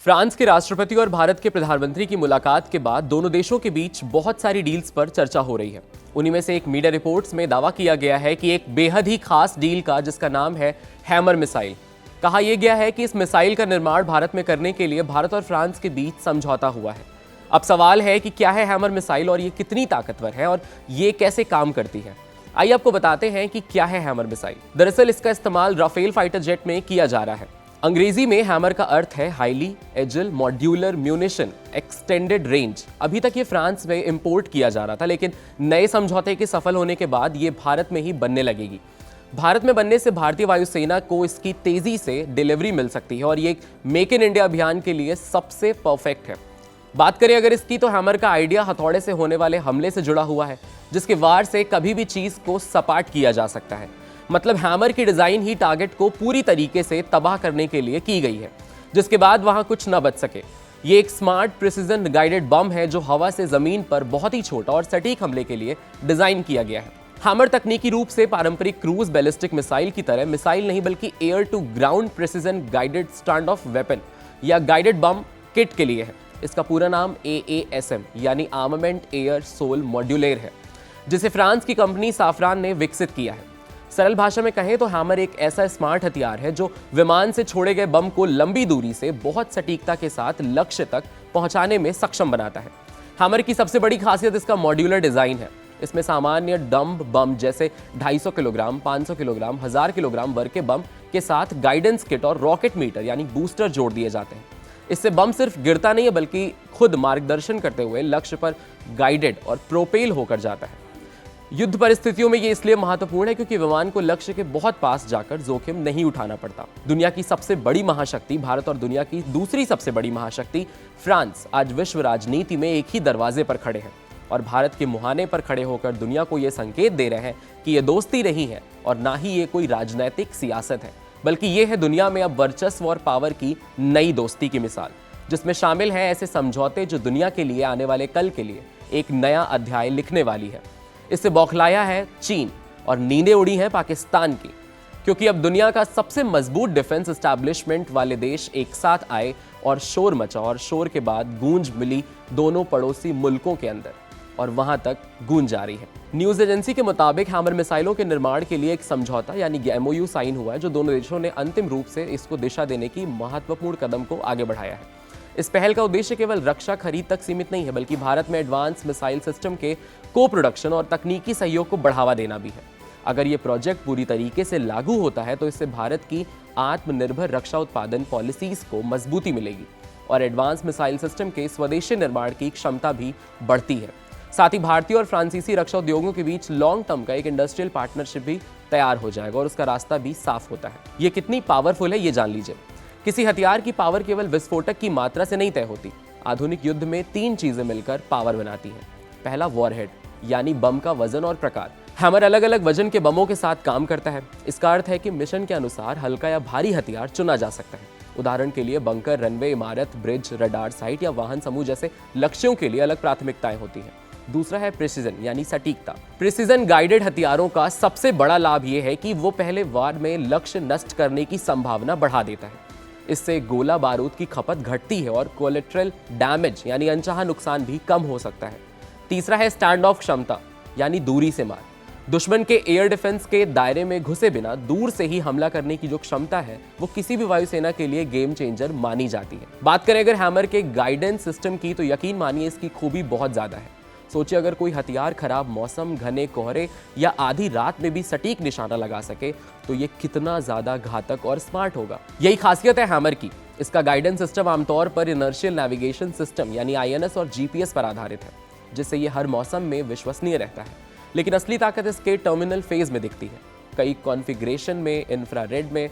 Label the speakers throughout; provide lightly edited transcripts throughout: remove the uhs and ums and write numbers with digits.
Speaker 1: France के राष्ट्रपति और भारत के प्रधानमंत्री की मुलाकात के बाद दोनों देशों के बीच बहुत सारी डील्स पर चर्चा हो रही है। उन्हीं में से एक मीडिया रिपोर्ट्स में दावा किया गया है कि एक बेहद ही खास डील का, जिसका नाम है हैमर मिसाइल। कहा यह गया है कि इस मिसाइल का निर्माण भारत में करने के लिए भारत और फ्रांस के बीच समझौता हुआ है। अब सवाल है कि क्या है हैमर मिसाइल और ये कितनी ताकतवर है और ये कैसे काम करती है। आइए आपको बताते हैं कि क्या है हैमर मिसाइल। दरअसल इसका इस्तेमाल राफेल फाइटर जेट में किया जा रहा है। अंग्रेजी में हैमर का अर्थ है highly agile modular munition extended range. अभी तक ये फ्रांस में इंपोर्ट किया जा रहा था, लेकिन नए समझौते के सफल होने के बाद ये भारत में ही बनने लगेगी। भारत में बनने से भारतीय वायुसेना को इसकी तेजी से डिलीवरी मिल सकती है और ये मेक इन इंडिया अभियान के लिए सबसे परफेक्ट है। बात करें अगर इसकी, तो हैमर का आइडिया हथौड़े से होने वाले हमले से जुड़ा हुआ है, जिसके वार से कभी भी चीज को सपाट किया जा सकता है। मतलब हैमर की डिजाइन ही टारगेट को पूरी तरीके से तबाह करने के लिए की गई है, जिसके बाद वहां कुछ न बच सके। ये एक स्मार्ट प्रिसिजन गाइडेड बम है जो हवा से जमीन पर बहुत ही छोटा और सटीक हमले के लिए डिजाइन किया गया है। हैमर तकनीकी रूप से पारंपरिक क्रूज बैलिस्टिक मिसाइल की तरह मिसाइल नहीं, बल्कि air to ground precision guided stand off weapon या गाइडेड बम किट के लिए है। इसका पूरा नाम AASM यानी आर्मामेंट एयर सोल मॉड्यूलर है, जिसे फ्रांस की कंपनी साफरान ने विकसित किया है। सरल भाषा में कहें तो हैमर एक ऐसा स्मार्ट हथियार है जो विमान से छोड़े गए बम को लंबी दूरी से बहुत सटीकता के साथ लक्ष्य तक पहुंचाने में सक्षम बनाता है। हैमर की सबसे बड़ी खासियत इसका मॉड्यूलर डिजाइन है। इसमें सामान्य डंब बम जैसे 250 किलोग्राम, 500 किलोग्राम, 1000 किलोग्राम वर्ग के बम के साथ गाइडेंस किट और रॉकेट मीटर यानी बूस्टर जोड़ दिए जाते हैं। इससे बम सिर्फ गिरता नहीं है, बल्कि खुद मार्गदर्शन करते हुए लक्ष्य पर गाइडेड और प्रोपेल होकर जाता है। युद्ध परिस्थितियों में ये इसलिए महत्वपूर्ण है क्योंकि विमान को लक्ष्य के बहुत पास जाकर जोखिम नहीं उठाना पड़ता। दुनिया की सबसे बड़ी महाशक्ति भारत और दुनिया की दूसरी सबसे बड़ी महाशक्ति फ्रांस आज विश्व राजनीति में एक ही दरवाजे पर खड़े हैं और भारत के मुहाने पर खड़े होकर दुनिया को ये संकेत दे रहे हैं कि ये दोस्ती नहीं है और ना ही ये कोई राजनीतिक सियासत है, बल्कि ये है दुनिया में अब वर्चस्व और पावर की नई दोस्ती की मिसाल, जिसमें शामिल है ऐसे समझौते जो दुनिया के लिए आने वाले कल के लिए एक नया अध्याय लिखने वाली है। इससे बौखलाया है चीन और नींदें उड़ी हैं पाकिस्तान की, क्योंकि अब दुनिया का सबसे मजबूत डिफेंस एस्टैब्लिशमेंट वाले देश एक साथ आए और शोर मचा और शोर के बाद गूंज मिली दोनों पड़ोसी मुल्कों के अंदर और वहां तक गूंज जा रही है। न्यूज एजेंसी के मुताबिक हैमर मिसाइलों के निर्माण के लिए एक समझौता यानी MOU साइन हुआ है, जो दोनों देशों ने अंतिम रूप से इसको दिशा देने की महत्वपूर्ण कदम को आगे बढ़ाया है। इस पहल का उद्देश्य केवल रक्षा खरीद तक सीमित नहीं है, बल्कि भारत में एडवांस मिसाइल सिस्टम के को प्रोडक्शन और तकनीकी सहयोग को बढ़ावा देना भी है। अगर ये प्रोजेक्ट पूरी तरीके से लागू होता है तो इससे भारत की आत्मनिर्भर रक्षा उत्पादन पॉलिसीज को मजबूती मिलेगी और एडवांस मिसाइल सिस्टम के स्वदेशी निर्माण की क्षमता भी बढ़ती है। साथ ही भारतीय और फ्रांसीसी रक्षा उद्योगों के बीच लॉन्ग टर्म का एक इंडस्ट्रियल पार्टनरशिप भी तैयार हो जाएगा और उसका रास्ता भी साफ होता है। ये कितनी पावरफुल है ये जान लीजिए। किसी हथियार की पावर केवल विस्फोटक की मात्रा से नहीं तय होती। आधुनिक युद्ध में 3 चीजें मिलकर पावर बनाती हैं। पहला वॉरहेड यानी बम का वजन और प्रकार। हैमर अलग अलग वजन के बमों के साथ काम करता है। इसका अर्थ है कि मिशन के अनुसार हल्का या भारी हथियार चुना जा सकता है। उदाहरण के लिए बंकर, रनवे, इमारत, ब्रिज, रडार साइट या वाहन समूह जैसे लक्ष्यों के लिए अलग प्राथमिकताएं होती हैं। दूसरा है प्रिसीजन यानी सटीकता। प्रिसीजन गाइडेड हथियारों का सबसे बड़ा लाभ यह है कि वो पहले वार में लक्ष्य नष्ट करने की संभावना बढ़ा देता है। इससे गोला बारूद की खपत घटती है और कोलेट्रल डैमेज यानी अनचाहा नुकसान भी कम हो सकता है। तीसरा है स्टैंड ऑफ क्षमता यानी दूरी से मार। दुश्मन के एयर डिफेंस के दायरे में घुसे बिना दूर से ही हमला करने की जो क्षमता है वो किसी भी वायुसेना के लिए गेम चेंजर मानी जाती है। बात करें अगर हैमर के गाइडेंस सिस्टम की, तो यकीन मानिए इसकी खूबी बहुत ज्यादा है। सोचिए अगर कोई हथियार खराब मौसम, घने कोहरे या आधी रात में भी सटीक निशाना लगा सके तो ये कितना ज्यादा घातक और स्मार्ट होगा। यही खासियत है हैमर की। इसका गाइडेंस सिस्टम आमतौर पर इनर्शियल नेविगेशन सिस्टम यानी INS और GPS पर आधारित है, जिससे ये हर मौसम में विश्वसनीय रहता है। लेकिन असली ताकत इसके टर्मिनल फेज में दिखती है। कई कॉन्फ़िगरेशन में इंफ्रारेड में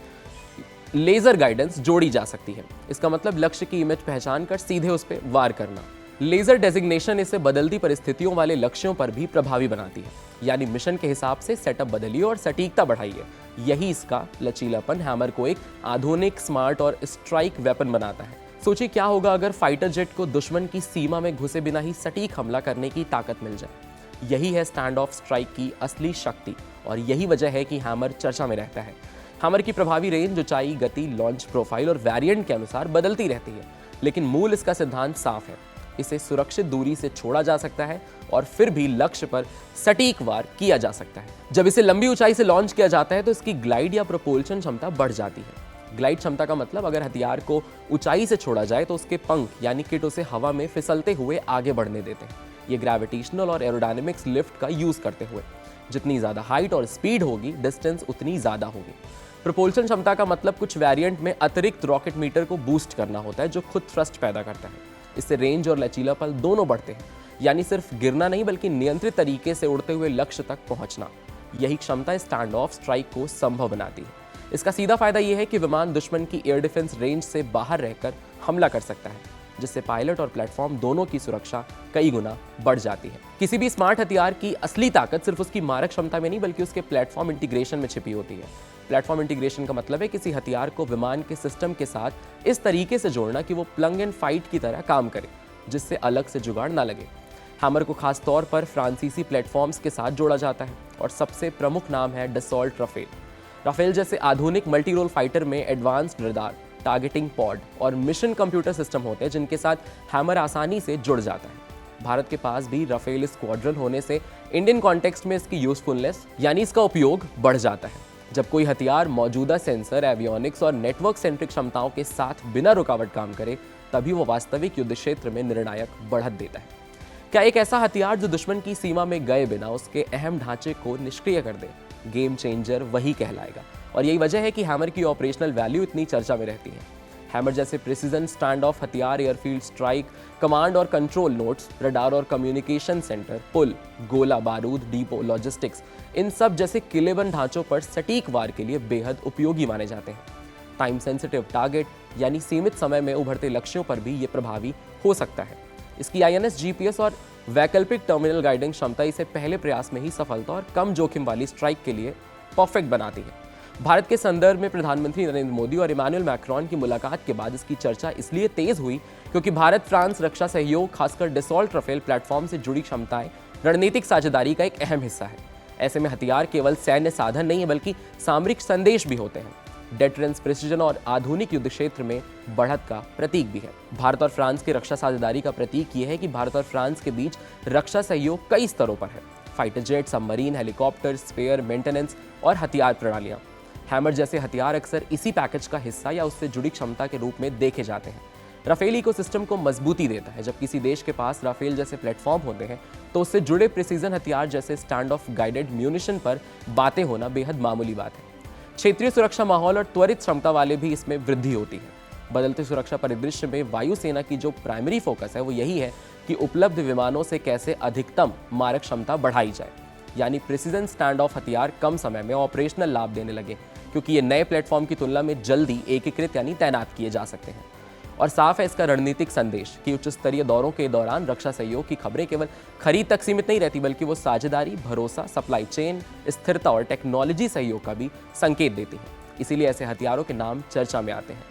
Speaker 1: लेजर गाइडेंस जोड़ी जा सकती है। इसका मतलब लक्ष्य की इमेज पहचान कर सीधे उस पर वार करना। लेजर डेजिग्नेशन इसे बदलती परिस्थितियों वाले लक्ष्यों पर भी प्रभावी बनाती है, यानी मिशन के हिसाब से सेटअप बदलिए और सटीकता बढ़ाइए। यही इसका लचीलापन हैमर को एक आधुनिक, स्मार्ट और स्ट्राइक वेपन बनाता है। सोचिए क्या होगा अगर फाइटर जेट को दुश्मन की सीमा में घुसे बिना ही सटीक हमला करने की ताकत मिल जाए। यही है स्टैंड ऑफ स्ट्राइक की असली शक्ति और यही वजह है कि हैमर चर्चा में रहता है। हैमर की प्रभावी रेंज, ऊंचाई, गति, लॉन्च प्रोफाइल और वेरिएंट के अनुसार बदलती रहती है, लेकिन मूल इसका सिद्धांत साफ है, इसे सुरक्षित दूरी से छोड़ा जा सकता है और फिर भी लक्ष्य पर सटीक वार किया जा सकता है। जब इसे लंबी ऊंचाई से लॉन्च किया जाता है तो इसकी ग्लाइड या प्रोपल्शन क्षमता बढ़ जाती है। ग्लाइड क्षमता का मतलब अगर हथियार को ऊंचाई से छोड़ा जाए तो उसके पंख यानी किट उसे हवा में फिसलते हुए आगे बढ़ने देते हैं। ये ग्रेविटेशनल और एरोडायनेमिक्स लिफ्ट का यूज करते हुए। जितनी ज्यादा हाइट और स्पीड होगी, डिस्टेंस उतनी ज्यादा होगी। प्रोपल्शन क्षमता का मतलब कुछ वेरिएंट में अतिरिक्त रॉकेट मीटर को बूस्ट करना होता है जो खुद थ्रस्ट पैदा करता है। इससे रेंज और लचीलापन दोनों बढ़ते हैं, यानी सिर्फ गिरना नहीं बल्कि नियंत्रित तरीके से उड़ते हुए लक्ष्य तक पहुंचना। यही क्षमता स्टैंड ऑफ स्ट्राइक को संभव बनाती है। इसका सीधा फायदा यह है कि विमान दुश्मन की एयर डिफेंस रेंज से बाहर रहकर हमला कर सकता है, जिससे पायलट और प्लेटफॉर्म दोनों की सुरक्षा कई गुना बढ़ जाती है। किसी भी स्मार्ट हथियार की असली ताकत सिर्फ उसकी मारक क्षमता में नहीं बल्कि उसके प्लेटफॉर्म इंटीग्रेशन में छिपी होती है। प्लेटफॉर्म इंटीग्रेशन का मतलब है किसी हथियार को विमान के सिस्टम के साथ इस तरीके से जोड़ना कि वो प्लग एंड फाइट की तरह काम करे, जिससे अलग से जुगाड़ ना लगे। हैमर को खास तौर पर फ्रांसीसी प्लेटफॉर्म्स के साथ जोड़ा जाता है और सबसे प्रमुख नाम है डसॉल्ट राफेल। राफेल जैसे आधुनिक मल्टी रोल फाइटर में एडवांस्ड रडार, टारगेटिंग पॉड और मिशन कंप्यूटर सिस्टम होते हैं जिनके साथ हैमर आसानी से जुड़ जाता है। भारत के पास भी राफेल स्क्वाड्रन होने से इंडियन कॉन्टेक्स्ट में इसकी यूजफुलनेस यानी इसका उपयोग बढ़ जाता है। जब कोई हथियार मौजूदा सेंसर, एवियोनिक्स और नेटवर्क सेंट्रिक क्षमताओं के साथ बिना रुकावट काम करे, तभी वो वास्तविक युद्ध क्षेत्र में निर्णायक बढ़त देता है। क्या एक ऐसा हथियार जो दुश्मन की सीमा में गए बिना उसके अहम ढांचे को निष्क्रिय कर दे, गेम चेंजर वही कहलाएगा। और यही वजह है कि हैमर की ऑपरेशनल वैल्यू इतनी चर्चा में रहती है। हैमर जैसे प्रिसीजन स्टैंड ऑफ हथियार, एयरफील्ड स्ट्राइक, कमांड और कंट्रोल नोड्स, रडार और कम्युनिकेशन सेंटर, पुल, गोला बारूद, डिपो, लॉजिस्टिक्स, इन सब जैसे किलेबंद ढांचों पर सटीक वार के लिए बेहद उपयोगी माने जाते हैं। टाइम सेंसिटिव टारगेट यानी सीमित समय में उभरते लक्ष्यों पर भी ये प्रभावी हो सकता है। इसकी INS GPS और वैकल्पिक टर्मिनल गाइडिंग क्षमता इसे पहले प्रयास में ही सफलता और कम जोखिम वाली स्ट्राइक के लिए परफेक्ट बनाती है। भारत के संदर्भ में प्रधानमंत्री नरेंद्र मोदी और इमानुएल मैक्रोन की मुलाकात के बाद इसकी चर्चा इसलिए तेज हुई क्योंकि भारत फ्रांस रक्षा सहयोग, खासकर डसॉल्ट राफेल प्लेटफॉर्म से जुड़ी क्षमताएं रणनीतिक साझेदारी का एक अहम हिस्सा है। ऐसे में हथियार केवल सैन्य साधन नहीं है बल्कि सामरिक संदेश भी होते हैं। डेटरेंस, प्रिसिजन और आधुनिक युद्ध क्षेत्र में बढ़त का प्रतीक भी है। भारत और फ्रांस की रक्षा साझेदारी का प्रतीक यह है कि भारत और फ्रांस के बीच रक्षा सहयोग कई स्तरों पर है। Fighter jet, submarine, helicopter, spare, maintenance और हथियार प्रणालियां। हैमर जैसे हथियार अक्सर इसी पैकेज का हिस्सा या उससे जुड़ी क्षमता के रूप में देखे जाते हैं। राफेल इकोसिस्टम को मजबूती देता है। जब किसी देश के पास राफेल जैसे प्लेटफॉर्म होते हैं तो उससे जुड़े प्रिसीजन हथियार जैसे स्टैंड ऑफ गाइडेड म्यूनिशन पर बातें होना बेहद मामूली बात है। क्षेत्रीय सुरक्षा माहौल और त्वरित क्षमता वाले भी इसमें वृद्धि होती है। बदलते सुरक्षा परिदृश्य में वायुसेना की जो प्राइमरी फोकस है वो यही है कि उपलब्ध विमानों से कैसे अधिकतम मारक क्षमता बढ़ाई जाए, यानी प्रिसीजन स्टैंड ऑफ हथियार कम समय में ऑपरेशनल लाभ देने लगे क्योंकि ये नए प्लेटफॉर्म की तुलना में जल्दी एकीकृत यानी तैनात किए जा सकते हैं। और साफ है इसका रणनीतिक संदेश कि उच्च स्तरीय दौरों के दौरान रक्षा सहयोग की खबरें केवल खरीद तक सीमित नहीं रहती बल्कि वो साझेदारी, भरोसा, सप्लाई चेन, स्थिरता और टेक्नोलॉजी सहयोग का भी संकेत देती हैं। इसीलिए ऐसे हथियारों के नाम चर्चा में आते हैं।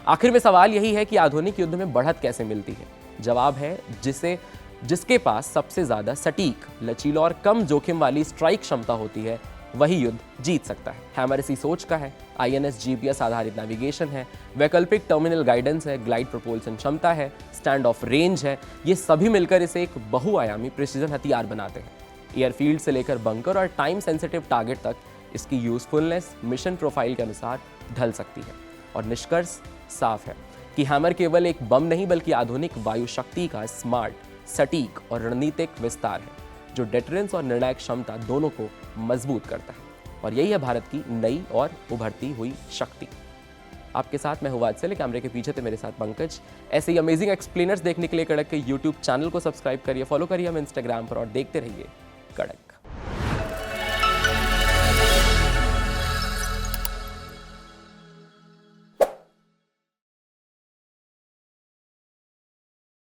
Speaker 1: आखिर में सवाल यही है कि आधुनिक युद्ध में बढ़त कैसे मिलती है। जवाब है जिसके पास सबसे ज्यादा सटीक, लचीला और कम जोखिम वाली स्ट्राइक क्षमता होती है वही युद्ध जीत सकता है। हैमर इसी सोच का है। INS GPS आधारित नेविगेशन है, वैकल्पिक टर्मिनल गाइडेंस है, ग्लाइड प्रोपल्शन क्षमता है, स्टैंड ऑफ रेंज है। ये सभी मिलकर इसे एक बहुआयामी प्रिसीजन हथियार बनाते हैं। एयरफील्ड से लेकर बंकर और टाइम सेंसिटिव टारगेट तक इसकी यूजफुलनेस मिशन प्रोफाइल के अनुसार ढल सकती है। और निष्कर्ष साफ है कि हैमर केवल एक बम नहीं बल्कि आधुनिक वायु शक्ति का स्मार्ट, सटीक और रणनीतिक विस्तार है जो डेटरेंस और निर्णायक क्षमता दोनों को मजबूत करता है। और यही है भारत की नई और उभरती हुई शक्ति। आपके साथ मैं हूं वात्सल्य, कैमरे के पीछे थे मेरे साथ पंकज। ऐसे ही अमेजिंग एक्सप्लेनर्स देखने के लिए कड़क के YouTube चैनल को सब्सक्राइब करिए, फॉलो करिए हमें Instagram पर और देखते रहिए कड़क।